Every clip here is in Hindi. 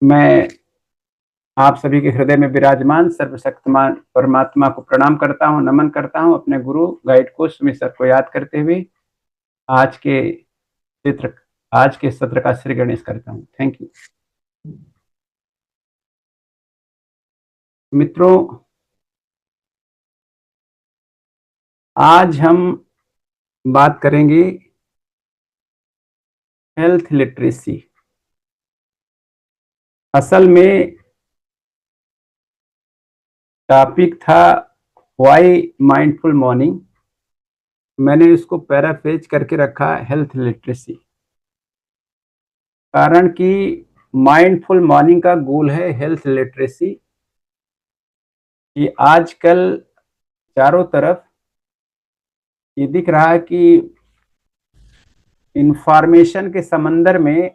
मैं आप सभी के हृदय में विराजमान सर्वशक्तिमान परमात्मा को प्रणाम करता हूँ, नमन करता हूँ। अपने गुरु गाइड कोच सुमित सर को याद करते हुए आज के चित्र आज के सत्र का श्री गणेश करता हूँ। थैंक यू मित्रों। आज हम बात करेंगे हेल्थ लिटरेसी। असल में टॉपिक था व्हाई माइंडफुल मॉर्निंग। मैंने इसको पैराफ्रेज करके रखा हेल्थ लिटरेसी, कारण कि माइंडफुल मॉर्निंग का गोल है हेल्थ लिटरेसी। कि आजकल चारों तरफ ये दिख रहा है कि इंफॉर्मेशन के समंदर में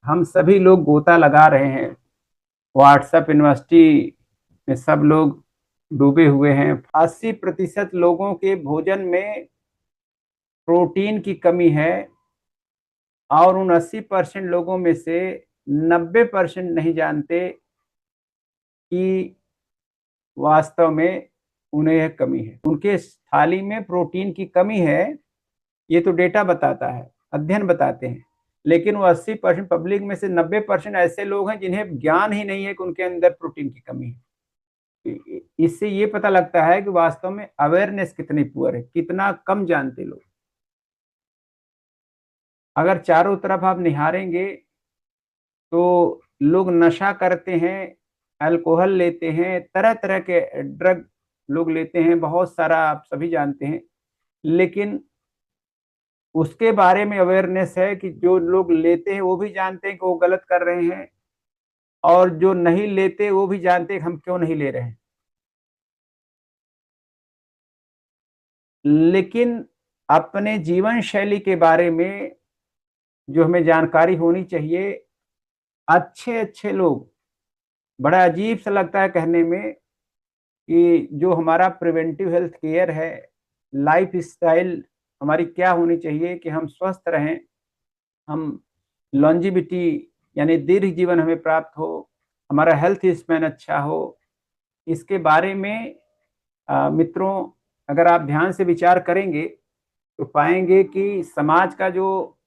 हम सभी लोग गोता लगा रहे हैं। व्हाट्सएप यूनिवर्सिटी में सब लोग डूबे हुए हैं। 80% लोगों के भोजन में प्रोटीन की कमी है और उन 80% लोगों में से 90% नहीं जानते कि वास्तव में उन्हें यह कमी है। उनके थाली में प्रोटीन की कमी है, ये तो डेटा बताता है, अध्ययन बताते हैं। लेकिन वो 80% पब्लिक में से 90% ऐसे लोग हैं जिन्हें ज्ञान ही नहीं है कि उनके अंदर प्रोटीन की कमी है। इससे ये पता लगता है कि वास्तव में अवेयरनेस कितनी पुअर है, कितना कम जानते लोग। अगर चारों तरफ आप निहारेंगे तो लोग नशा करते हैं, अल्कोहल लेते हैं, तरह तरह के ड्रग लोग लेते हैं, बहुत सारा आप सभी जानते हैं। लेकिन उसके बारे में अवेयरनेस है कि जो लोग लेते हैं वो भी जानते हैं कि वो गलत कर रहे हैं, और जो नहीं लेते वो भी जानते हैं कि हम क्यों नहीं ले रहे हैं। लेकिन अपने जीवन शैली के बारे में जो हमें जानकारी होनी चाहिए, अच्छे अच्छे लोग, बड़ा अजीब सा लगता है कहने में कि जो हमारा प्रिवेंटिव हेल्थ केयर है, लाइफ स्टाइल हमारी क्या होनी चाहिए कि हम स्वस्थ रहें, हम लॉन्जिविटी यानी दीर्घ जीवन हमें प्राप्त हो, हमारा हेल्थ स्पैन अच्छा हो। इसके बारे में मित्रों, अगर आप ध्यान से विचार करेंगे तो पाएंगे कि समाज का जो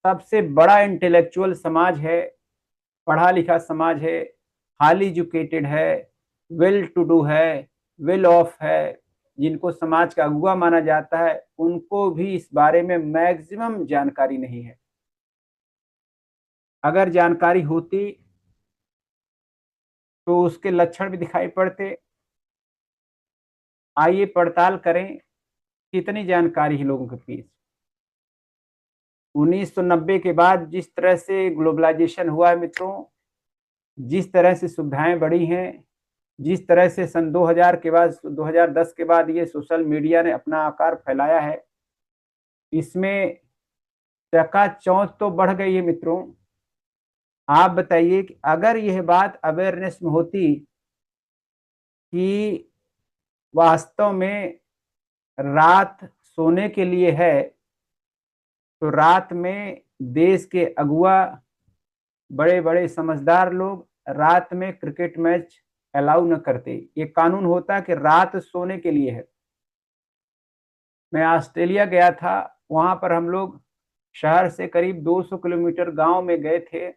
सबसे बड़ा इंटेलेक्चुअल समाज है, पढ़ा लिखा समाज है, हाईली एजुकेटेड है, वेल टू डू है, वेल ऑफ है, जिनको समाज का अगुआ माना जाता है, उनको भी इस बारे में मैक्सिमम जानकारी नहीं है। अगर जानकारी होती तो उसके लक्षण भी दिखाई पड़ते। आइए पड़ताल करें कितनी जानकारी है लोगों के बीच। 1990 के बाद जिस तरह से ग्लोबलाइजेशन हुआ है मित्रों, जिस तरह से सुविधाएं बढ़ी हैं, जिस तरह से सन 2000 के बाद 2010 के बाद ये सोशल मीडिया ने अपना आकार फैलाया है, इसमें चकाचौंध तो बढ़ गई है मित्रों। आप बताइए कि अगर यह बात अवेयरनेस में होती कि वास्तव में रात सोने के लिए है, तो रात में देश के अगुआ, बड़े बड़े समझदार लोग रात में क्रिकेट मैच अलाउ न करते। ये कानून होता कि रात सोने के लिए है। मैं ऑस्ट्रेलिया गया था, वहां पर हम लोग शहर से करीब 200 किलोमीटर गांव में गए थे।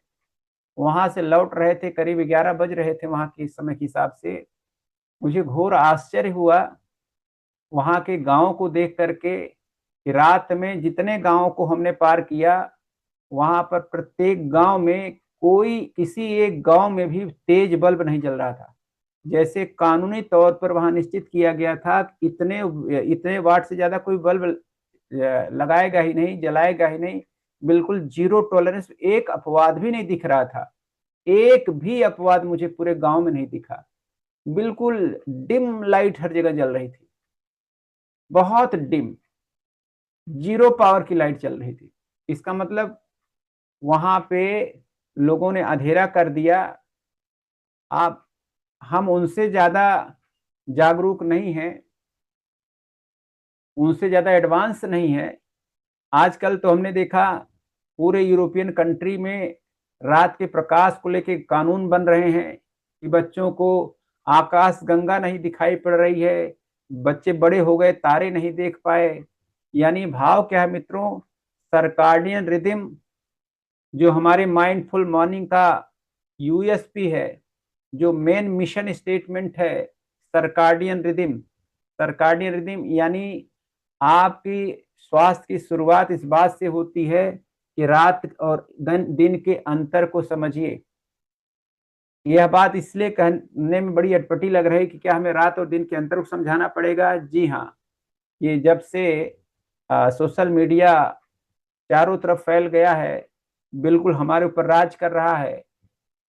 वहां से लौट रहे थे, करीब 11 बज रहे थे वहां के समय के हिसाब से। मुझे घोर आश्चर्य हुआ वहां के गांव को देख करके कि रात में जितने गांव को हमने पार किया, वहां पर प्रत्येक गांव में कोई, किसी एक गांव में भी तेज बल्ब नहीं जल रहा था। जैसे कानूनी तौर पर वहां निश्चित किया गया था कि इतने इतने वाट से ज्यादा कोई बल्ब लगाएगा ही नहीं, जलाएगा ही नहीं। बिल्कुल जीरो टॉलरेंस। एक अपवाद भी नहीं दिख रहा था, एक भी अपवाद मुझे पूरे गांव में नहीं दिखा। बिल्कुल डिम लाइट हर जगह जल रही थी, बहुत डिम, जीरो पावर की लाइट चल रही थी। इसका मतलब वहां पे लोगों ने अंधेरा कर दिया। आप, हम उनसे ज्यादा जागरूक नहीं हैं, उनसे ज्यादा एडवांस नहीं है। आजकल तो हमने देखा पूरे यूरोपियन कंट्री में रात के प्रकाश को लेके कानून बन रहे हैं कि बच्चों को आकाश गंगा नहीं दिखाई पड़ रही है, बच्चे बड़े हो गए तारे नहीं देख पाए। यानी भाव क्या है मित्रों, सर्काडियन रिदम जो हमारे माइंडफुल मॉर्निंग का यूएसपी है, जो मेन मिशन स्टेटमेंट है, सर्काडियन रिदम। सर्काडियन रिदम यानी आपकी स्वास्थ्य की शुरुआत इस बात से होती है कि रात और दिन के अंतर को समझिए। यह बात इसलिए कहने में बड़ी अटपटी लग रही है कि क्या हमें रात और दिन के अंतर को समझाना पड़ेगा? जी हाँ, ये जब से सोशल मीडिया चारों तरफ फैल गया है, बिल्कुल हमारे ऊपर राज कर रहा है,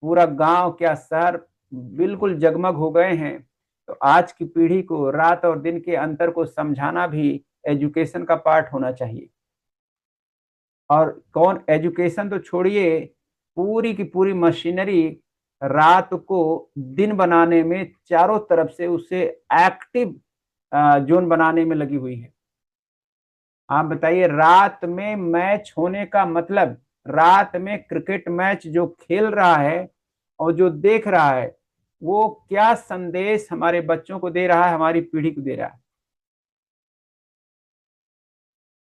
पूरा गांव क्या शहर बिल्कुल जगमग हो गए हैं, तो आज की पीढ़ी को रात और दिन के अंतर को समझाना भी एजुकेशन का पार्ट होना चाहिए। और कौन एजुकेशन तो छोड़िए, पूरी की पूरी मशीनरी रात को दिन बनाने में चारों तरफ से उसे एक्टिव जोन बनाने में लगी हुई है। आप बताइए, रात में मैच होने का मतलब, रात में क्रिकेट मैच जो खेल रहा है और जो देख रहा है, वो क्या संदेश हमारे बच्चों को दे रहा है, हमारी पीढ़ी को दे रहा है?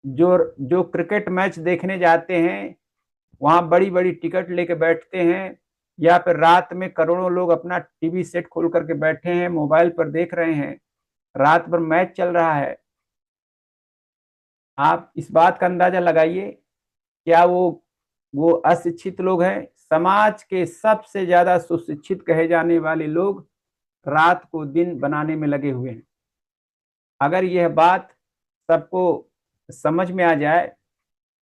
जो जो क्रिकेट मैच देखने जाते हैं, वहां बड़ी बड़ी टिकट लेके बैठते हैं, या फिर रात में करोड़ों लोग अपना टीवी सेट खोल करके बैठे हैं, मोबाइल पर देख रहे हैं, रात भर मैच चल रहा है। आप इस बात का अंदाजा लगाइए, क्या वो अशिक्षित लोग हैं? समाज के सबसे ज्यादा सुशिक्षित कहे जाने वाले लोग रात को दिन बनाने में लगे हुए हैं। अगर यह बात सबको समझ में आ जाए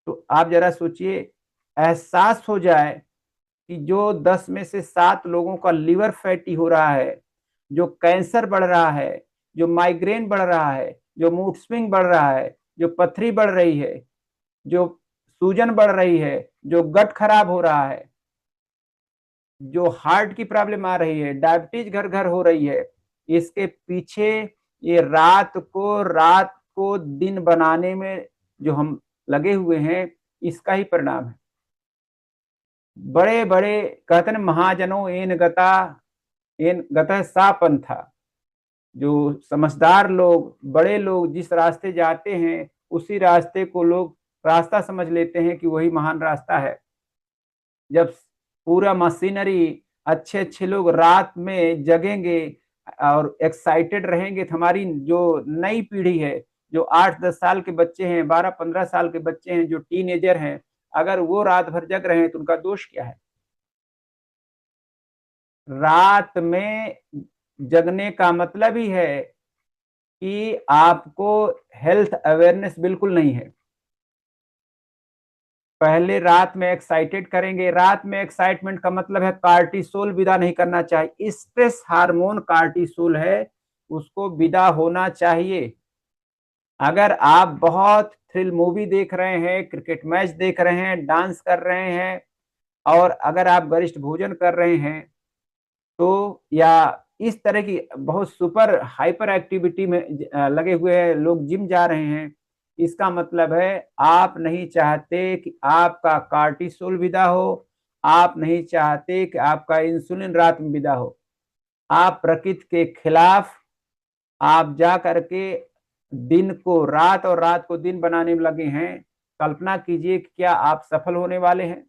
तो आप जरा सोचिए, एहसास हो जाए कि जो 10 में से 7 लोगों का लिवर फैटी हो रहा है, जो कैंसर बढ़ रहा है, जो माइग्रेन बढ़ रहा है, जो मूड स्विंग बढ़ रहा है, जो पथरी बढ़ रही है, जो सूजन बढ़ रही है, जो गट खराब हो रहा है, जो हार्ट की प्रॉब्लम आ रही है, डायबिटीज घर घर हो रही है, इसके पीछे ये रात को दिन बनाने में जो हम लगे हुए हैं, इसका ही परिणाम है। बड़े बड़े कहते हैं महाजनों एन गतः सा पंथा, जो समझदार लोग, बड़े लोग जिस रास्ते जाते हैं, उसी रास्ते को लोग रास्ता समझ लेते हैं कि वही महान रास्ता है। जब पूरा मशीनरी, अच्छे अच्छे लोग रात में जगेंगे और एक्साइटेड रहेंगे, तो हमारी जो नई पीढ़ी है, जो 8-10 साल के बच्चे हैं, 12-15 साल के बच्चे हैं, जो टीनेजर हैं, अगर वो रात भर जग रहे हैं तो उनका दोष क्या है? रात में जगने का मतलब ही है कि आपको हेल्थ अवेयरनेस बिल्कुल नहीं है। पहले रात में एक्साइटेड करेंगे, रात में एक्साइटमेंट का मतलब है कार्टिसोल विदा नहीं करना चाहिए, स्ट्रेस हार्मोन कार्टिसोल है, उसको विदा होना चाहिए। अगर आप बहुत थ्रिल मूवी देख रहे हैं, क्रिकेट मैच देख रहे हैं, डांस कर रहे हैं, और अगर आप गरिष्ठ भोजन कर रहे हैं, तो या इस तरह की बहुत सुपर हाइपर एक्टिविटी में लगे हुए हैं, लोग जिम जा रहे हैं, इसका मतलब है आप नहीं चाहते कि आपका कार्टिसोल विदा हो, आप नहीं चाहते कि आपका इंसुलिन रात में विदा हो। आप प्रकृति के खिलाफ आप जा करके दिन को रात और रात को दिन बनाने में लगे हैं। कल्पना कीजिए कि क्या आप सफल होने वाले हैं?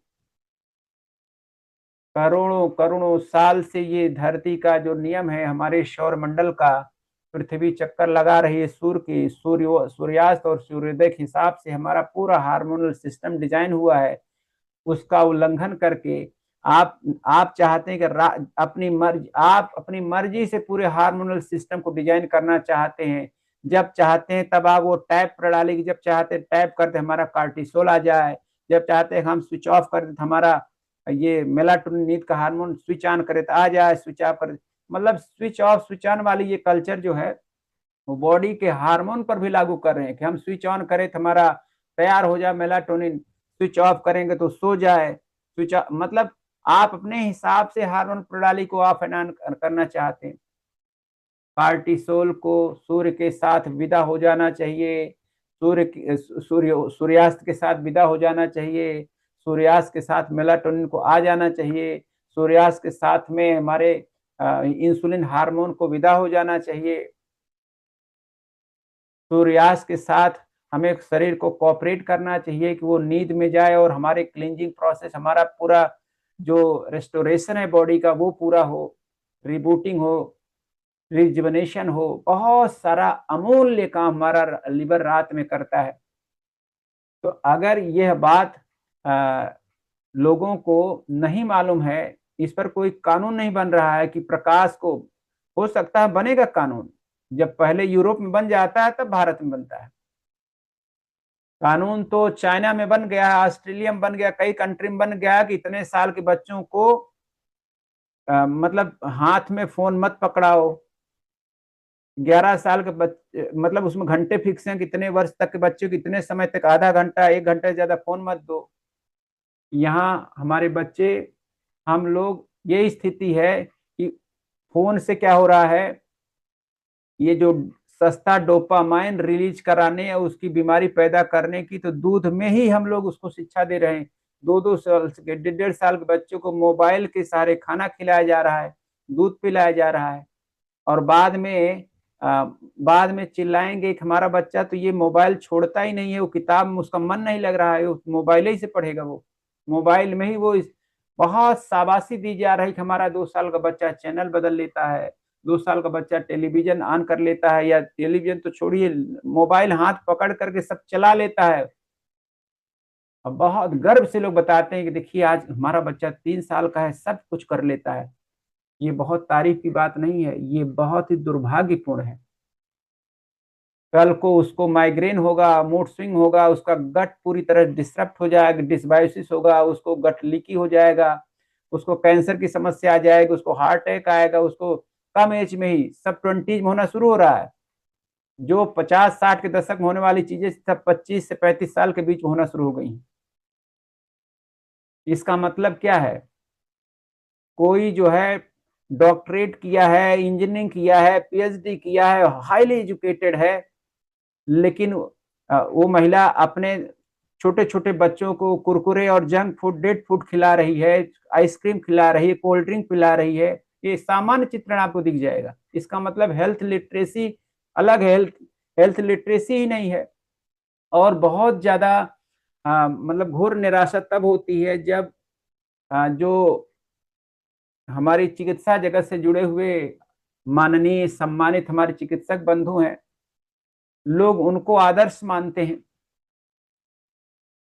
करोड़ों करोड़ों साल से ये धरती का जो नियम है, हमारे सौर मंडल का, पृथ्वी चक्कर लगा रही है सूर्य की, सूर्यास्त और सूर्योदय के हिसाब से हमारा पूरा हार्मोनल सिस्टम डिजाइन हुआ है। उसका उल्लंघन करके आप चाहते हैं कि आप अपनी मर्जी से पूरे हार्मोनल सिस्टम को डिजाइन करना चाहते हैं। जब चाहते हैं तब आप वो टैप प्रणाली की, जब चाहते हैं टैप करते हमारा कार्टिसोल आ जाए, जब चाहते हैं हम स्विच ऑफ कर दें हमारा ये मेलाटोनिन नींद का हार्मोन स्विच ऑन करे तो आ जाए, स्विच ऑफ कर, मतलब स्विच ऑफ स्विच ऑन वाली ये कल्चर जो है, वो बॉडी के हार्मोन पर भी लागू कर रहे हैं कि हम स्विच ऑन करें तो हमारा तैयार हो जाए मेलाटोनिन, स्विच ऑफ करेंगे तो सो जाए। मतलब आप अपने हिसाब से हार्मोन प्रणाली को ऑफ एंड ऑन करना चाहते हैं। कार्टिसोल को सूर्य के साथ विदा हो जाना चाहिए, सूर्यास्त के साथ विदा हो जाना चाहिए। सूर्यास्त के साथ मेलाटोनिन को आ जाना चाहिए, सूर्यास्त के साथ में हमारे इंसुलिन हार्मोन को विदा हो जाना चाहिए, सूर्यास्त के साथ हमें शरीर को कोऑपरेट करना चाहिए कि वो नींद में जाए और हमारे क्लींजिंग प्रोसेस, हमारा पूरा जो रेस्टोरेशन है बॉडी का वो पूरा हो, रिबूटिंग हो, रिजुवनेशन हो। बहुत सारा अमूल्य काम हमारा लिवर रात में करता है। तो अगर यह बात लोगों को नहीं मालूम है, इस पर कोई कानून नहीं बन रहा है कि प्रकाश को, हो सकता है बनेगा कानून, जब पहले यूरोप में बन जाता है तब भारत में बनता है। कानून तो चाइना में बन गया है, ऑस्ट्रेलिया में बन गया, कई कंट्री में बन गया कि इतने साल के बच्चों को मतलब हाथ में फोन मत पकड़ाओ। 11 साल के बच्चे, मतलब उसमें घंटे फिक्स हैं, कितने वर्ष तक के बच्चे को इतने समय तक, आधा घंटा 1 घंटे से ज्यादा फोन मत दो। यहाँ हमारे बच्चे, हम लोग, ये स्थिति है कि फोन से क्या हो रहा है, ये जो सस्ता डोपामाइन रिलीज कराने या उसकी बीमारी पैदा करने की, तो दूध में ही हम लोग उसको शिक्षा दे रहे हैं। 2-2 साल के, 1.5 साल के बच्चों को मोबाइल के सहारे खाना खिलाया जा रहा है, दूध पिलाया जा रहा है, और बाद में चिल्लाएंगे कि हमारा बच्चा तो ये मोबाइल छोड़ता ही नहीं है, वो किताब में उसका मन नहीं लग रहा है, वो मोबाइल ही से पढ़ेगा, वो मोबाइल में ही वो बहुत शाबाशी दी जा रही कि हमारा 2 साल का बच्चा चैनल बदल लेता है, 2 साल का बच्चा टेलीविजन ऑन कर लेता है, या टेलीविजन तो छोड़िए, मोबाइल हाथ पकड़ करके सब चला लेता है। और बहुत गर्व से लोग बताते हैं कि देखिए आज हमारा बच्चा 3 साल का है, सब कुछ कर लेता है। ये बहुत तारीफ की बात नहीं है, ये बहुत ही दुर्भाग्यपूर्ण है। कल को उसको माइग्रेन होगा, मूड स्विंग होगा, उसका गट पूरी तरह डिस्टर्ब हो जाएगा, डिसबायोसिस होगा, उसको गट लीकी हो जाएगा, उसको कैंसर की समस्या आ जाएगी, उसको हार्ट अटैक आएगा, उसको कम एज में ही, सब 20s में होना शुरू हो रहा है। जो 50-60 के दशक में होने वाली चीजें सब 25 से 35 साल के बीच में होना शुरू हो गई। इसका मतलब क्या है, कोई जो है डॉक्टरेट किया है, इंजीनियरिंग किया है, पीएचडी किया है, हाईली एजुकेटेड है, लेकिन वो महिला अपने छोटे छोटे बच्चों को कुरकुरे और जंक फूड, डेड फूड खिला रही है, आइसक्रीम खिला रही है, कोल्ड ड्रिंक पिला रही है, ये सामान्य चित्रण आपको दिख जाएगा। इसका मतलब हेल्थ लिटरेसी अलग है, हेल्थ लिटरेसी ही नहीं है। और बहुत ज्यादा मतलब घोर निराशा तब होती है जब जो हमारी चिकित्सा जगत से जुड़े हुए माननीय सम्मानित हमारे चिकित्सक बंधु हैं, लोग उनको आदर्श मानते हैं,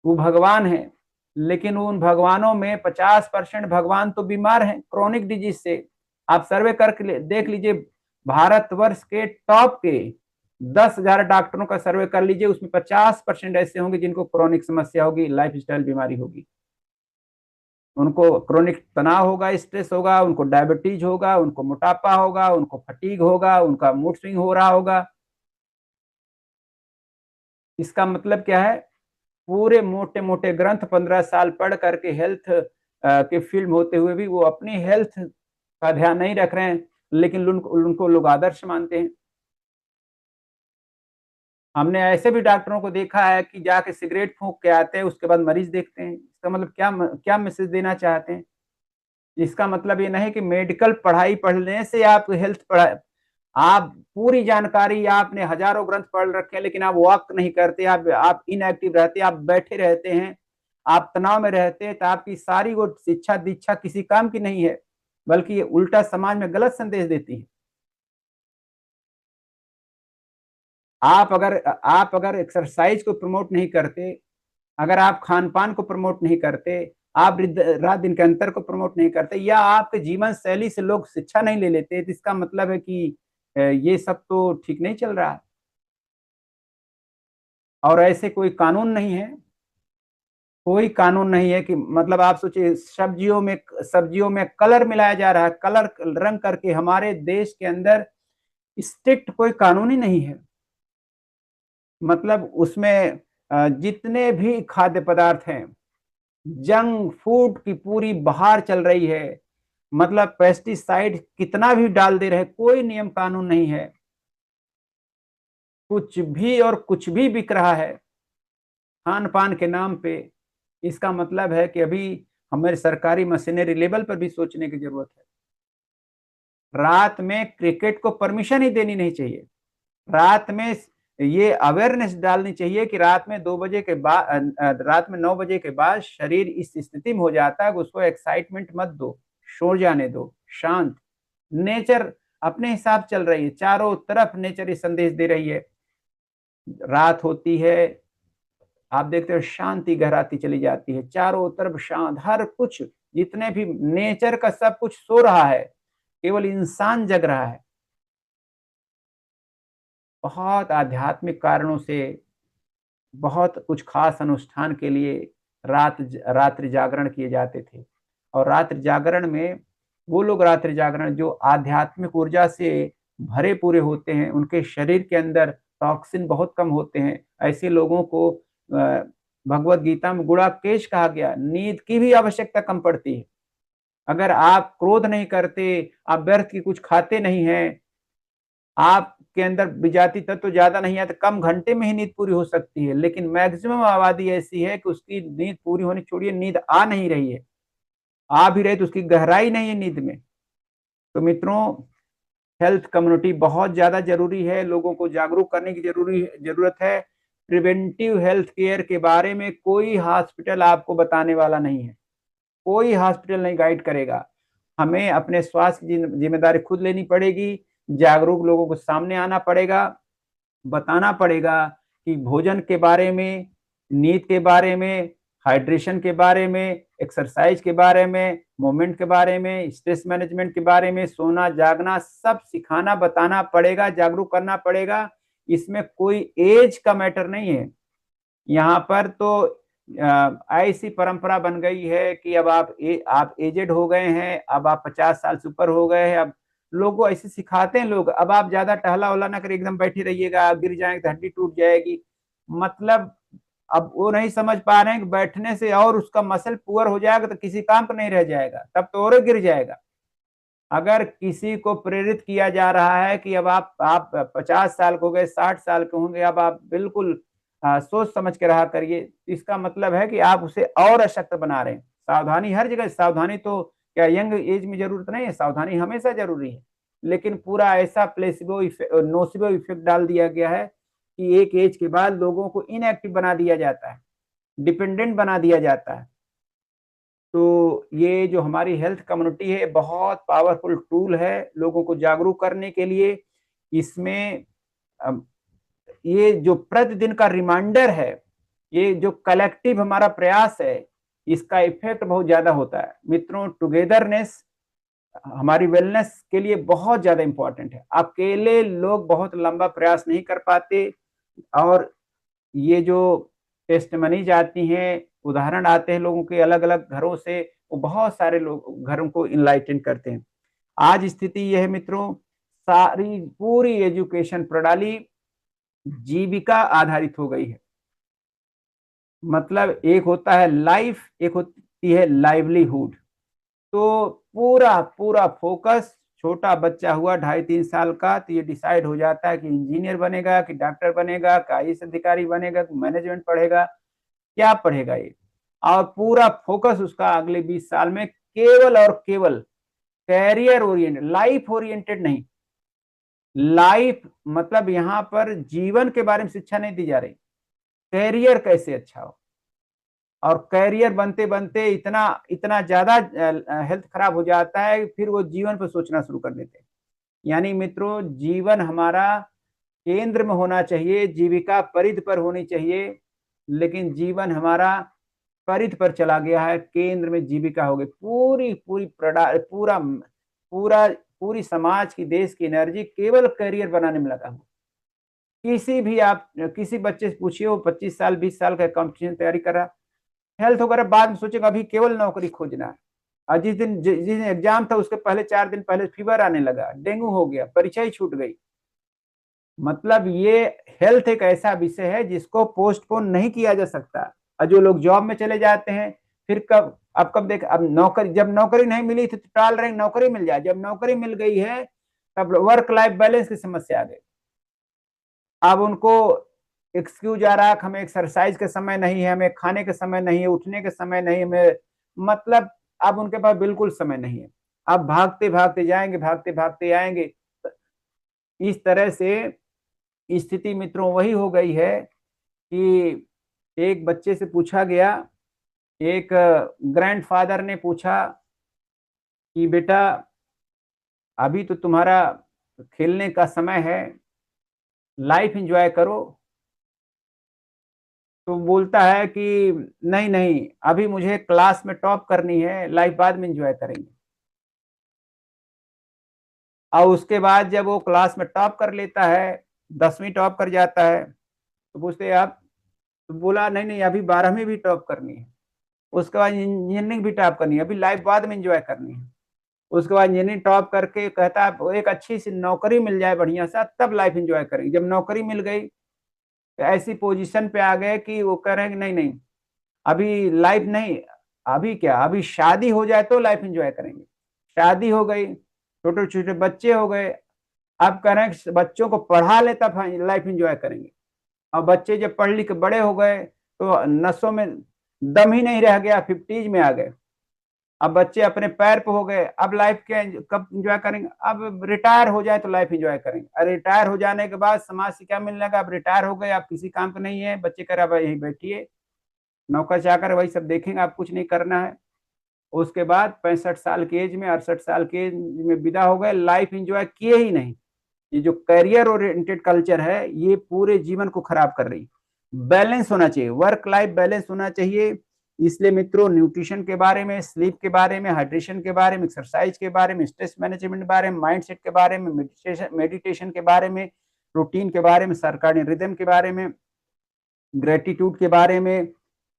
वो भगवान है, लेकिन उन भगवानों में 50% भगवान तो बीमार हैं क्रोनिक डिजीज से। आप सर्वे करके देख लीजिए, भारतवर्ष के टॉप के 10,000 डॉक्टरों का सर्वे कर लीजिए, उसमें 50% ऐसे होंगे जिनको क्रोनिक समस्या होगी, लाइफ स्टाइल बीमारी होगी, उनको क्रोनिक तनाव होगा, स्ट्रेस होगा, उनको डायबिटीज होगा, उनको मोटापा होगा, उनको फटीग होगा, उनका मूड स्विंग हो रहा होगा। इसका मतलब क्या है, पूरे मोटे मोटे ग्रंथ 15 साल पढ़ करके हेल्थ के फील्ड होते हुए भी वो अपनी हेल्थ का ध्यान नहीं रख रहे हैं, लेकिन उनको लोग आदर्श मानते हैं। हमने ऐसे भी डॉक्टरों को देखा है कि जाके सिगरेट फूंक के आते हैं, उसके बाद मरीज देखते हैं। इसका मतलब क्या, क्या मैसेज देना चाहते हैं? इसका मतलब ये नहीं कि मेडिकल पढ़ाई पढ़ने से आप हेल्थ पढ़ा, आप पूरी जानकारी, आपने हजारों ग्रंथ पढ़ रखे हैं, लेकिन आप वॉक नहीं करते, आप इनएक्टिव रहते, आप बैठे रहते हैं, आप तनाव में रहते हैं, तो आपकी सारी वो शिक्षा दीक्षा किसी काम की नहीं है, बल्कि ये उल्टा समाज में गलत संदेश देती है। आप अगर एक्सरसाइज को प्रमोट नहीं करते, अगर आप खान पान को प्रमोट नहीं करते, आप रात दिन के अंतर को प्रमोट नहीं करते, या आपके जीवन शैली से लोग शिक्षा नहीं ले लेते, तो इसका मतलब है कि ये सब तो ठीक नहीं चल रहा है। और ऐसे कोई कानून नहीं है, कोई कानून नहीं है कि, मतलब आप सोचिए, सब्जियों में कलर मिलाया जा रहा है, कलर रंग करके। हमारे देश के अंदर स्ट्रिक्ट कोई कानून ही नहीं है, मतलब उसमें जितने भी खाद्य पदार्थ हैं, जंक फूड की पूरी बहार चल रही है, मतलब पेस्टिसाइड कितना भी डाल दे रहे, कोई नियम कानून नहीं है, कुछ भी और कुछ भी बिक रहा है खान पान के नाम पे। इसका मतलब है कि अभी हमारे सरकारी मशीनरी लेवल पर भी सोचने की जरूरत है। रात में क्रिकेट को परमिशन ही देनी नहीं चाहिए। रात में ये अवेयरनेस डालनी चाहिए कि रात में 2 बजे के बाद, रात में 9 बजे के बाद शरीर इस स्थिति में हो जाता है कि उसको एक्साइटमेंट मत दो, सो जाने दो, शांत। नेचर अपने हिसाब चल रही है, चारों तरफ नेचर ये संदेश दे रही है। रात होती है, आप देखते हो शांति गहराती चली जाती है, चारों तरफ शांत, हर कुछ जितने भी नेचर का सब कुछ सो रहा है, केवल इंसान जग रहा है। बहुत आध्यात्मिक कारणों से, बहुत कुछ खास अनुष्ठान के लिए रात्रि जागरण किए जाते थे। और रात्रि जागरण में वो लोग रात्रि जागरण जो आध्यात्मिक ऊर्जा से भरे पूरे होते हैं, उनके शरीर के अंदर टॉक्सिन बहुत कम होते हैं, ऐसे लोगों को भगवत गीता में गुणाकेश कहा गया। नींद की भी आवश्यकता कम पड़ती है। अगर आप क्रोध नहीं करते, आप व्यर्थ की कुछ खाते नहीं हैं, आपके अंदर विजाती तत्व ज्यादा नहीं है, तो कम घंटे में ही नींद पूरी हो सकती है। लेकिन मैक्सिमम आबादी ऐसी है कि उसकी नींद पूरी होनी छोड़िए, नींद आ नहीं रही है, आ भी रही तो उसकी गहराई नहीं है नींद में। तो मित्रों, हेल्थ कम्युनिटी बहुत ज्यादा जरूरी है, लोगों को जागरूक करने की जरूरत है। प्रिवेंटिव हेल्थ केयर के बारे में कोई हॉस्पिटल आपको बताने वाला नहीं है, कोई हॉस्पिटल नहीं गाइड करेगा। हमें अपने स्वास्थ्य की जिम्मेदारी खुद लेनी पड़ेगी, जागरूक लोगों को सामने आना पड़ेगा, बताना पड़ेगा कि भोजन के बारे में, नींद के बारे में, हाइड्रेशन के बारे में, एक्सरसाइज के बारे में, मूवमेंट के बारे में, स्ट्रेस मैनेजमेंट के बारे में, सोना जागना सब सिखाना बताना पड़ेगा, जागरूक करना पड़ेगा। इसमें कोई एज का मैटर नहीं है। यहाँ पर तो ऐसी परंपरा बन गई है कि अब आप एजेड हो गए हैं, अब आप 50 साल से ऊपर हो गए हैं, अब लोगों को ऐसे सिखाते हैं लोग, अब आप ज्यादा टहला वहला ना कर, एकदम बैठे रहिएगा, आप गिर जाएंगे तो हड्डी टूट जाएगी। मतलब अब वो नहीं समझ पा रहे हैं कि बैठने से और उसका मसल पुअर हो जाएगा तो किसी काम का नहीं रह जाएगा, तब तो और गिर जाएगा। अगर किसी को प्रेरित किया जा रहा है कि अब आप 50 साल के हो गए, 60 साल के होंगे, अब आप बिल्कुल सोच समझ के रहा करिए, इसका मतलब है कि आप उसे और अशक्त बना रहे हैं। सावधानी हर जगह, सावधानी तो क्या यंग एज में जरूरत नहीं है, सावधानी हमेशा जरूरी है। लेकिन पूरा ऐसा प्लेसिबो नोसिबो इफेक्ट डाल दिया गया है कि एक एज के बाद लोगों को इनएक्टिव बना दिया जाता है, डिपेंडेंट बना दिया जाता है। तो ये जो हमारी हेल्थ कम्युनिटी है, बहुत पावरफुल टूल है लोगों को जागरूक करने के लिए। इसमें ये जो प्रतिदिन का रिमाइंडर है, ये जो कलेक्टिव हमारा प्रयास है, इसका इफेक्ट बहुत ज्यादा होता है। मित्रों, टुगेदरनेस हमारी वेलनेस के लिए बहुत ज्यादा इंपॉर्टेंट है। अकेले लोग बहुत लंबा प्रयास नहीं कर पाते। और ये जो टेस्टमनीज आती हैं, उदाहरण आते हैं लोगों के अलग अलग घरों से, वो बहुत सारे लोग घरों को इनलाइटन करते हैं। आज स्थिति यह है मित्रों, सारी पूरी एजुकेशन प्रणाली जीविका आधारित हो गई है। मतलब एक होता है लाइफ, एक होती है लाइवलीहुड। तो पूरा पूरा फोकस, छोटा बच्चा हुआ 2.5-3 साल का, तो ये डिसाइड हो जाता है कि इंजीनियर बनेगा, कि डॉक्टर बनेगा, कि आईएएस अधिकारी बनेगा, कि मैनेजमेंट पढ़ेगा, क्या पढ़ेगा ये। और पूरा फोकस उसका अगले 20 साल में केवल और केवल कैरियर ओरिएंटेड, लाइफ ओरिएंटेड नहीं। लाइफ मतलब यहाँ पर जीवन के बारे में शिक्षा नहीं दी जा रही, कैरियर कैसे अच्छा हो। और कैरियर बनते बनते इतना इतना ज्यादा हेल्थ खराब हो जाता है, फिर वो जीवन पर सोचना शुरू कर देते हैं। यानी मित्रों, जीवन हमारा केंद्र में होना चाहिए, जीविका परिध पर होनी चाहिए। लेकिन जीवन हमारा परिध पर चला गया है, केंद्र में जीविका हो गई। पूरी पूरी पूरा पूरा पूरी समाज की, देश की एनर्जी केवल करियर बनाने में लगा हुआ। किसी भी आप किसी बच्चे से पूछिए, वो 25 साल 20 साल का कंपटीशन तैयारी कर रहा, हेल्थ वगैरह बाद में सोचेगा, अभी केवल नौकरी खोजना है। और जिस दिन एग्जाम था उसके पहले 4 दिन पहले फीवर आने लगा, डेंगू हो गया, परीक्षा ही छूट गई। मतलब ये हेल्थ एक ऐसा विषय है जिसको पोस्टपोन नहीं किया जा सकता। और जो लोग जॉब में चले जाते हैं, फिर कब देख, अब नौकरी, जब नौकरी नहीं मिली थी तो टाल रहे नौकरी मिल जाए, जब नौकरी मिल गई है तब वर्क लाइफ बैलेंस की समस्या आ गई। अब उनको एक्सक्यूज आ रहा है, हमें एक्सरसाइज के समय नहीं है, हमें खाने के समय नहीं है, उठने के समय नहीं है, हमें मतलब अब उनके पास बिल्कुल समय नहीं है। अब भागते भागते जाएंगे, भागते भागते आएंगे। इस तरह से स्थिति मित्रों वही हो गई है कि एक बच्चे से पूछा गया, एक ग्रैंडफादर ने पूछा कि बेटा अभी तो तुम्हारा खेलने का समय है, लाइफ एंजॉय करो। तो बोलता है कि नहीं नहीं, अभी मुझे क्लास में टॉप करनी है, लाइफ बाद में एंजॉय करेंगे। और उसके बाद जब वो क्लास में टॉप कर लेता है, 10वीं टॉप कर जाता है, तो पूछते आप, तो बोला नहीं नहीं, अभी 12वीं भी टॉप करनी है, उसके बाद इंजीनियरिंग भी टॉप करनी है, अभी लाइफ बाद में एंजॉय करनी है। उसके बाद इंजीनियरिंग टॉप करके कहता है एक अच्छी सी नौकरी मिल जाए बढ़िया सा, तब लाइफ एंजॉय करेंगे। जब नौकरी मिल गई तो ऐसी पोजीशन पे आ गए कि वो कह रहे हैं कि नहीं नहीं, अभी लाइफ नहीं, अभी क्या, अभी शादी हो जाए तो लाइफ एंजॉय करेंगे। शादी हो गई, छोटे छोटे बच्चे हो गए, अब कह रहे हैं बच्चों को पढ़ा ले तब लाइफ एंजॉय करेंगे। और बच्चे जब पढ़ लिख के बड़े हो गए तो नसों में दम ही नहीं रह गया, 50s में आ गए। अब बच्चे अपने पैर पे हो गए, अब लाइफ के कब एंजॉय करेंगे, अब रिटायर हो जाए तो लाइफ एंजॉय करेंगे। अरे रिटायर हो जाने के बाद समाज से क्या मिलने का, अब रिटायर हो गए, आप किसी काम के नहीं है, बच्चे कह रहे अब यहीं बैठिए, नौकर चाकर वही सब देखेंगे, आप कुछ नहीं करना है। उसके बाद 65 साल की एज में, 68 साल की एज में विदा हो गए, लाइफ एंजॉय किए ही नहीं। ये जो करियर ओरिएंटेड कल्चर है ये पूरे जीवन को खराब कर रही। बैलेंस होना चाहिए, वर्क लाइफ बैलेंस होना चाहिए। इसलिए मित्रों न्यूट्रिशन के बारे में, स्लीप के बारे में, हाइड्रेशन के बारे में, एक्सरसाइज के बारे में, स्ट्रेस मैनेजमेंट के बारे में, माइंडसेट के बारे में, मेडिटेशन के बारे में, रूटीन के बारे में, सर्काडियन रिदम के बारे में, ग्रेटिट्यूड के बारे में,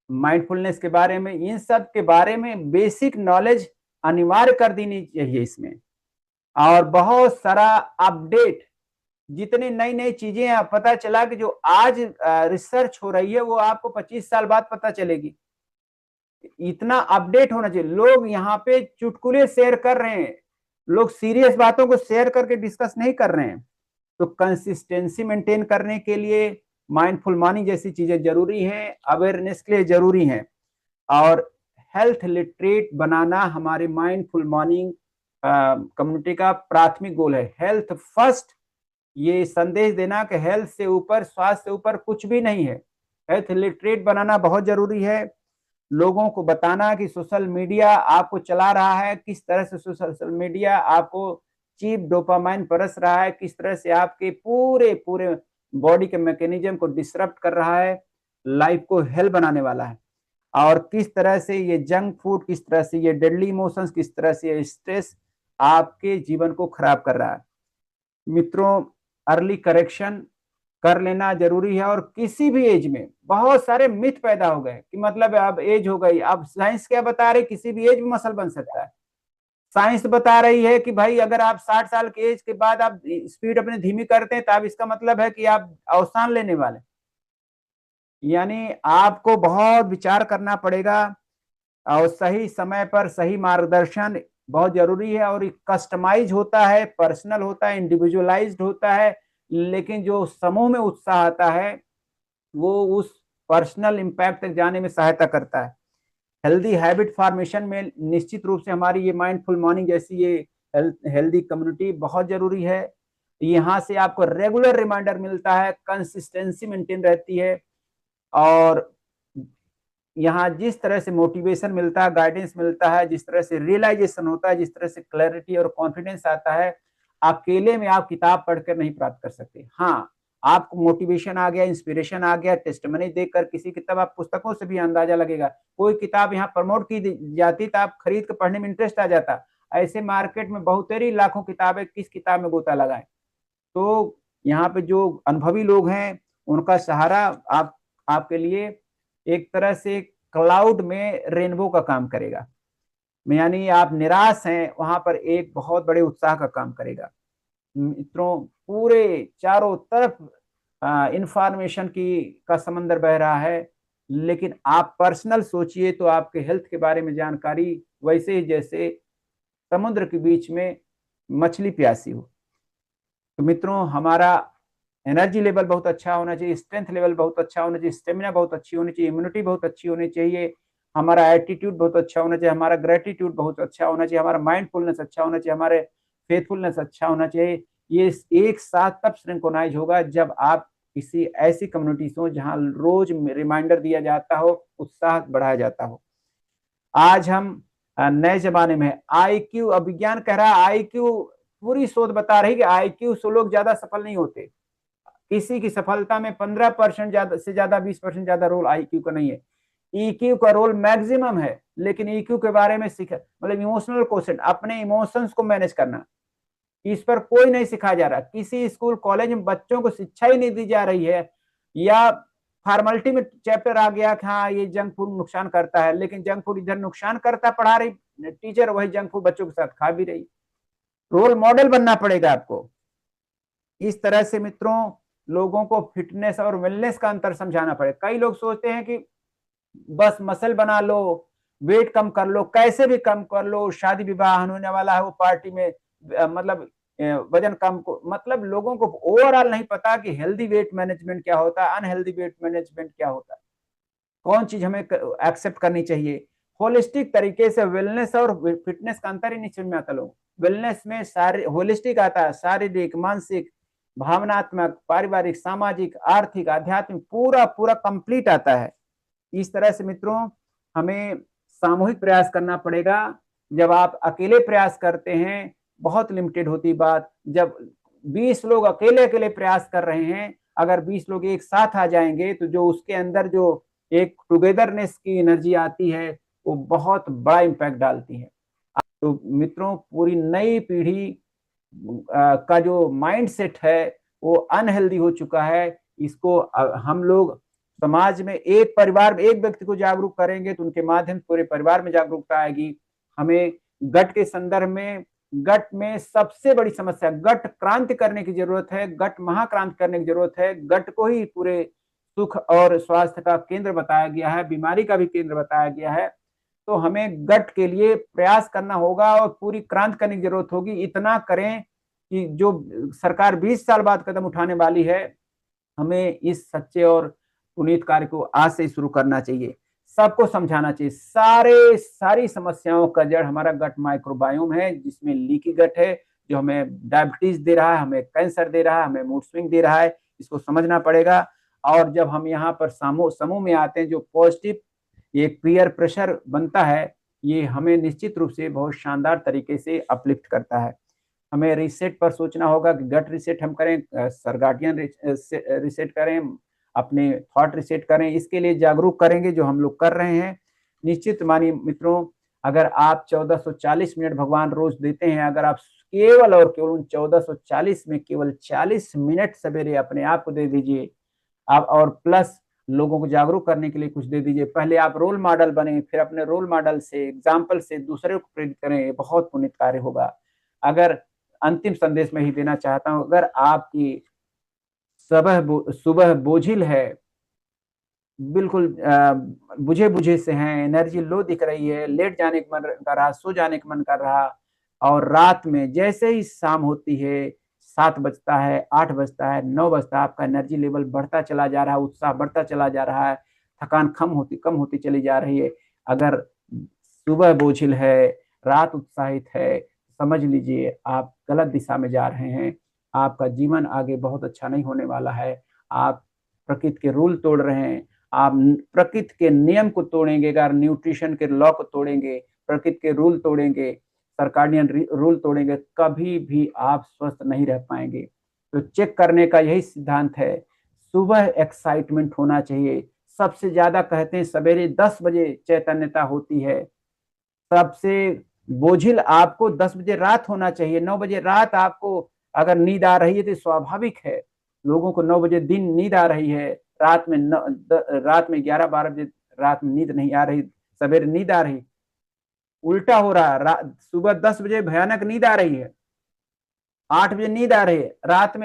माइंडफुलनेस के बारे में, इन सब के बारे में बेसिक नॉलेज अनिवार्य कर देनी चाहिए इसमें। और बहुत सारा अपडेट, जितनी नई नई चीजें पता चला कि जो आज रिसर्च हो रही है वो आपको 25 साल बाद पता चलेगी। इतना अपडेट होना चाहिए। लोग यहाँ पे चुटकुले शेयर कर रहे हैं, लोग सीरियस बातों को शेयर करके डिस्कस नहीं कर रहे हैं। तो कंसिस्टेंसी मेंटेन करने के लिए माइंडफुल मॉर्निंग जैसी चीजें जरूरी हैं, अवेयरनेस के लिए जरूरी हैं। और हेल्थ लिटरेट बनाना हमारे माइंडफुल मॉर्निंग कम्युनिटी का प्राथमिक गोल है। हेल्थ फर्स्ट, ये संदेश देना कि हेल्थ से ऊपर, स्वास्थ्य से ऊपर कुछ भी नहीं है। हेल्थ लिटरेट बनाना बहुत जरूरी है। लोगों को बताना कि सोशल मीडिया आपको चला रहा है, किस तरह से सोशल मीडिया आपको चीप डोपामाइन परस रहा है, किस तरह से आपके पूरे पूरे बॉडी के मैकेनिज्म को डिसरप्ट कर रहा है, लाइफ को हेल बनाने वाला है। और किस तरह से ये जंक फूड, किस तरह से ये डेडली इमोशंस, किस तरह से ये स्ट्रेस आपके जीवन को खराब कर रहा है। मित्रों अर्ली करेक्शन कर लेना जरूरी है। और किसी भी एज में बहुत सारे मिथ पैदा हो गए कि मतलब अब एज हो गई, अब साइंस क्या बता रही, किसी भी एज में मसल बन सकता है। साइंस बता रही है कि भाई अगर आप 60 साल के एज के बाद आप स्पीड अपनी धीमी करते हैं तो अब इसका मतलब है कि आप अवसान लेने वाले। यानी आपको बहुत विचार करना पड़ेगा और सही समय पर सही मार्गदर्शन बहुत जरूरी है। और कस्टमाइज होता है, पर्सनल होता है, इंडिविजुअलाइज्ड होता है, लेकिन जो समूह में उत्साह आता है वो उस पर्सनल इम्पैक्ट तक जाने में सहायता करता है। हेल्दी हैबिट फॉर्मेशन में निश्चित रूप से हमारी ये माइंडफुल मॉर्निंग जैसी ये हेल्दी कम्युनिटी बहुत जरूरी है। यहाँ से आपको रेगुलर रिमाइंडर मिलता है, कंसिस्टेंसी मेंटेन रहती है। और यहाँ जिस तरह से मोटिवेशन मिलता है, गाइडेंस मिलता है, जिस तरह से रियलाइजेशन होता है, जिस तरह से क्लैरिटी और कॉन्फिडेंस आता है, अकेले में आप किताब पढ़कर नहीं प्राप्त कर सकते। हाँ, आपको मोटिवेशन आ गया, इंस्पिरेशन आ गया, टेस्टमनी देखकर किसी किताब, आप पुस्तकों से भी अंदाजा लगेगा। कोई किताब यहाँ प्रमोट की जाती तो आप खरीद कर पढ़ने में इंटरेस्ट आ जाता। ऐसे मार्केट में बहुतेरी लाखों किताबें, किस किताब में गोता लगाए। तो यहाँ पे जो अनुभवी लोग हैं उनका सहारा आपके लिए एक तरह से क्लाउड में रेनबो का काम करेगा। यानी आप निराश हैं वहां पर एक बहुत बड़े उत्साह का काम करेगा। मित्रों पूरे चारों तरफ इंफॉर्मेशन की का समंदर बह रहा है, लेकिन आप पर्सनल सोचिए तो आपके हेल्थ के बारे में जानकारी वैसे ही जैसे समुद्र के बीच में मछली प्यासी हो। तो मित्रों हमारा एनर्जी लेवल बहुत अच्छा होना चाहिए, स्ट्रेंथ लेवल बहुत अच्छा होना चाहिए, स्टेमिना बहुत अच्छी होनी चाहिए, इम्यूनिटी बहुत अच्छी होनी चाहिए, हमारा एटीट्यूड बहुत अच्छा होना चाहिए, हमारा ग्रेटिट्यूड बहुत अच्छा होना चाहिए, हमारा माइंडफुलनेस अच्छा होना चाहिए, हमारे फेथफुलनेस अच्छा होना चाहिए। ये एक साथ तब सिंक्रोनाइज होगा जब आप किसी ऐसी कम्युनिटी हो जहां रोज रिमाइंडर दिया जाता हो, उत्साह बढ़ाया जाता हो। आज हम नए जमाने में आईक्यू, विज्ञान कह रहा है आईक्यू, पूरी शोध बता रही कि आईक्यू से लोग ज्यादा सफल नहीं होते। किसी की सफलता में 15% ज्यादा से ज्यादा 20% ज्यादा रोल आईक्यू का नहीं है। ईक्यू का रोल मैक्सिमम है, लेकिन ईक्यू के बारे में सीख, मतलब इमोशनल क्वेश्चन, अपने इमोशंस को मैनेज करना, इस पर कोई नहीं सिखाया जा रहा। किसी स्कूल कॉलेज में बच्चों को शिक्षा ही नहीं दी जा रही है, या फॉर्मेलिटी में चैप्टर आ गया कि हाँ ये जंक फूड नुकसान करता है, लेकिन जंक फूड इधर नुकसान करता, पढ़ा रही टीचर वही जंक फूड बच्चों के साथ खा भी रही। रोल मॉडल बनना पड़ेगा आपको। इस तरह से मित्रों, लोगों को फिटनेस और वेलनेस का अंतर समझाना पड़ेगा। कई लोग सोचते हैं कि बस मसल बना लो, वेट कम कर लो, कैसे भी कम कर लो, शादी विवाह होने वाला है वो पार्टी में मतलब वजन कम को, मतलब लोगों को ओवरऑल नहीं पता कि हेल्दी वेट मैनेजमेंट क्या होता है, अनहेल्दी वेट मैनेजमेंट क्या होता है, कौन चीज हमें एक्सेप्ट करनी चाहिए। होलिस्टिक तरीके से वेलनेस और फिटनेस का अंतर ही नहीं समझ में आता लोग। वेलनेस में सारे होलिस्टिक आता है, शारीरिक, मानसिक, भावनात्मक, पारिवारिक, सामाजिक, आर्थिक, आध्यात्मिक, पूरा पूरा कंप्लीट आता है। इस तरह से मित्रों, हमें सामूहिक प्रयास करना पड़ेगा। जब आप अकेले प्रयास करते हैं बहुत लिमिटेड होती बात, जब 20 लोग अकेले अकेले प्रयास कर रहे हैं, अगर 20 लोग एक साथ आ जाएंगे तो जो उसके अंदर जो एक टुगेदरनेस की एनर्जी आती है वो बहुत बड़ा इम्पैक्ट डालती है। तो मित्रों, पूरी नई पीढ़ी का जो माइंड सेट है वो अनहेल्दी हो चुका है। इसको हम लोग समाज में एक परिवार में एक व्यक्ति को जागरूक करेंगे तो उनके माध्यम से पूरे परिवार में जागरूकता आएगी। हमें गट के संदर्भ में, गट में सबसे बड़ी समस्या, गट क्रांति करने की जरूरत है, गट महाक्रांति करने की जरूरत है। गट को ही पूरे सुख और स्वास्थ्य का केंद्र बताया गया है, बीमारी का भी केंद्र बताया गया है। तो हमें गट के लिए प्रयास करना होगा और पूरी क्रांति करने की जरूरत होगी। इतना करें कि जो सरकार 20 साल बाद कदम उठाने वाली है, हमें इस सच्चे और पुनीत कार्य को आज से शुरू करना चाहिए। सबको समझाना चाहिए, सारी समस्याओं का जड़ हमारा गट माइक्रोबायोम है, जिसमें लीकी गट है, जो हमें डायबिटीज दे रहा है, हमें कैंसर दे रहा है, हमें मूड स्विंग दे रहा है। इसको समझना पड़ेगा। और जब हम यहाँ पर समूह में आते हैं, जो पॉजिटिव एक पीयर प्रेशर बनता है, ये हमें निश्चित रूप से बहुत शानदार तरीके से अपलिफ्ट करता है। हमें रिसेट पर सोचना होगा कि गट रिसेट हम करें, सर्गाटियन रिसेट करें, अपने थॉट रिसेट करें। इसके लिए जागरूक करेंगे जो हम लोग कर रहे हैं। निश्चित मानिए मित्रों, अगर आप 1440 मिनट भगवान रोज देते हैं, अगर आप केवल और केवल उन 1440 में केवल 40 मिनट सवेरे अपने आप को दे दीजिए, आप और प्लस लोगों को जागरूक करने के लिए कुछ दे दीजिए। पहले आप रोल मॉडल बने, फिर अपने रोल मॉडल से, एग्जाम्पल से दूसरे को प्रेरित करें, ये बहुत पुण्य कार्य होगा। अगर अंतिम संदेश में ही देना चाहता हूं, अगर आपकी सुबह बोझिल है, बिल्कुल बुझे बुझे से हैं, एनर्जी लो दिख रही है, लेट जाने का मन कर रहा, सो जाने का मन कर रहा, और रात में जैसे ही शाम होती है, 7 बजता है, 8 बजता है, 9 बजता है, आपका एनर्जी लेवल बढ़ता चला जा रहा है, उत्साह बढ़ता चला जा रहा है, थकान कम होती चली जा रही है। अगर सुबह बोझिल है, रात उत्साहित है, समझ लीजिए आप गलत दिशा में जा रहे हैं। आपका जीवन आगे बहुत अच्छा नहीं होने वाला है। आप प्रकृति के रूल तोड़ रहे हैं। आप प्रकृति के नियम को तोड़ेंगे, अगर न्यूट्रिशन के लॉ को तोड़ेंगे, प्रकृति के रूल तोड़ेंगे, सर्काडियन रूल तोड़ेंगे, कभी भी आप स्वस्थ नहीं रह पाएंगे। तो चेक करने का यही सिद्धांत है। सुबह एक्साइटमेंट होना चाहिए। सबसे ज्यादा कहते हैं सवेरे 10 बजे चैतन्यता होती है। सबसे बोझिल आपको 10 बजे रात होना चाहिए। 9 बजे रात आपको अगर नींद आ रही है तो स्वाभाविक है। लोगों को 9 बजे दिन नींद आ रही है, रात में 11-12 बजे रात में नींद नहीं आ रही, सवेरे नींद आ रही। उल्टा हो रहा है, सुबह 10 बजे भयानक नींद आ रही है, 8 बजे नींद आ रही है, रात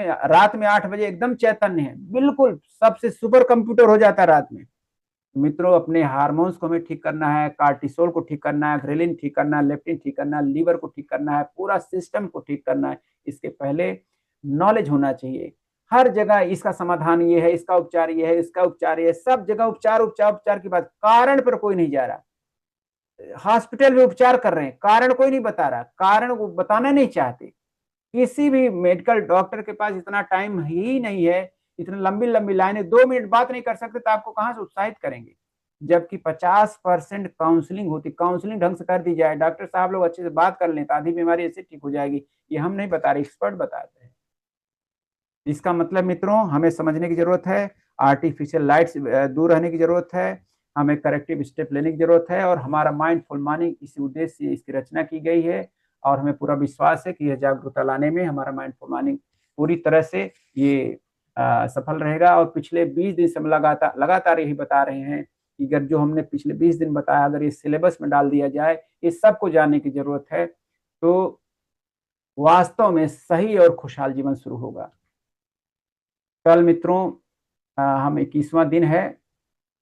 में 8 बजे एकदम चैतन्य है, बिल्कुल सबसे सुपर कंप्यूटर हो जाता है रात में। मित्रों, अपने हार्मोन्स को हमें ठीक करना है, कार्टिसोल को ठीक करना है, ग्रेलिन ठीक करना है, लेप्टिन ठीक करना है, लीवर को ठीक करना है, पूरा सिस्टम को ठीक करना है। इसके पहले नॉलेज होना चाहिए। हर जगह इसका समाधान ये है, इसका उपचार ये है, इसका उपचार ये है, सब जगह उपचार उपचार उपचार की बात, कारण पर कोई नहीं जा रहा। हॉस्पिटल में उपचार कर रहे हैं, कारण कोई नहीं बता रहा, कारण वो बताना नहीं चाहते। किसी भी मेडिकल डॉक्टर के पास इतना टाइम ही नहीं है, इतनी लंबी लंबी लाइनें, 2 मिनट बात नहीं कर सकते तो आपको कहां से उत्साहित करेंगे। जबकि 50% काउंसलिंग होती, काउंसलिंग ढंग से कर दी जाए, डॉक्टर साहब लोग अच्छे से बात कर लें तो आधी बीमारी ऐसे ठीक हो जाएगी। ये हम नहीं बता रहे, एक्सपर्ट बताते हैं। इसका मतलब मित्रों हमें समझने की जरूरत है, आर्टिफिशियल लाइट से दूर रहने की जरूरत है, हमें करेक्टिव स्टेप लेने की जरूरत है, और हमारा माइंडफुल मॉर्निंग इसी उद्देश्य से इसकी रचना की गई है। और हमें पूरा विश्वास है कि यह जागरूकता लाने में हमारा माइंडफुल मॉर्निंग पूरी तरह से ये सफल रहेगा। और पिछले 20 दिन से हम लगातार लगातार यही बता रहे हैं कि अगर जो हमने पिछले 20 दिन बताया अगर ये सिलेबस में डाल दिया जाए, इस सबको जानने की जरूरत है, तो वास्तव में सही और खुशहाल जीवन शुरू होगा। कल मित्रों हम 21वां दिन है,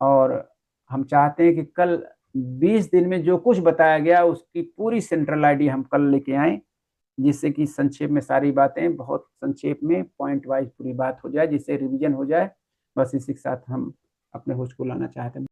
और हम चाहते हैं कि कल 20 दिन में जो कुछ बताया गया उसकी पूरी सेंट्रल आईडी हम कल लेके आए, जिससे कि संक्षेप में सारी बातें, बहुत संक्षेप में पॉइंट वाइज पूरी बात हो जाए, जिससे रिवीजन हो जाए। बस इसी के साथ हम अपने होस्ट को लाना चाहते हैं।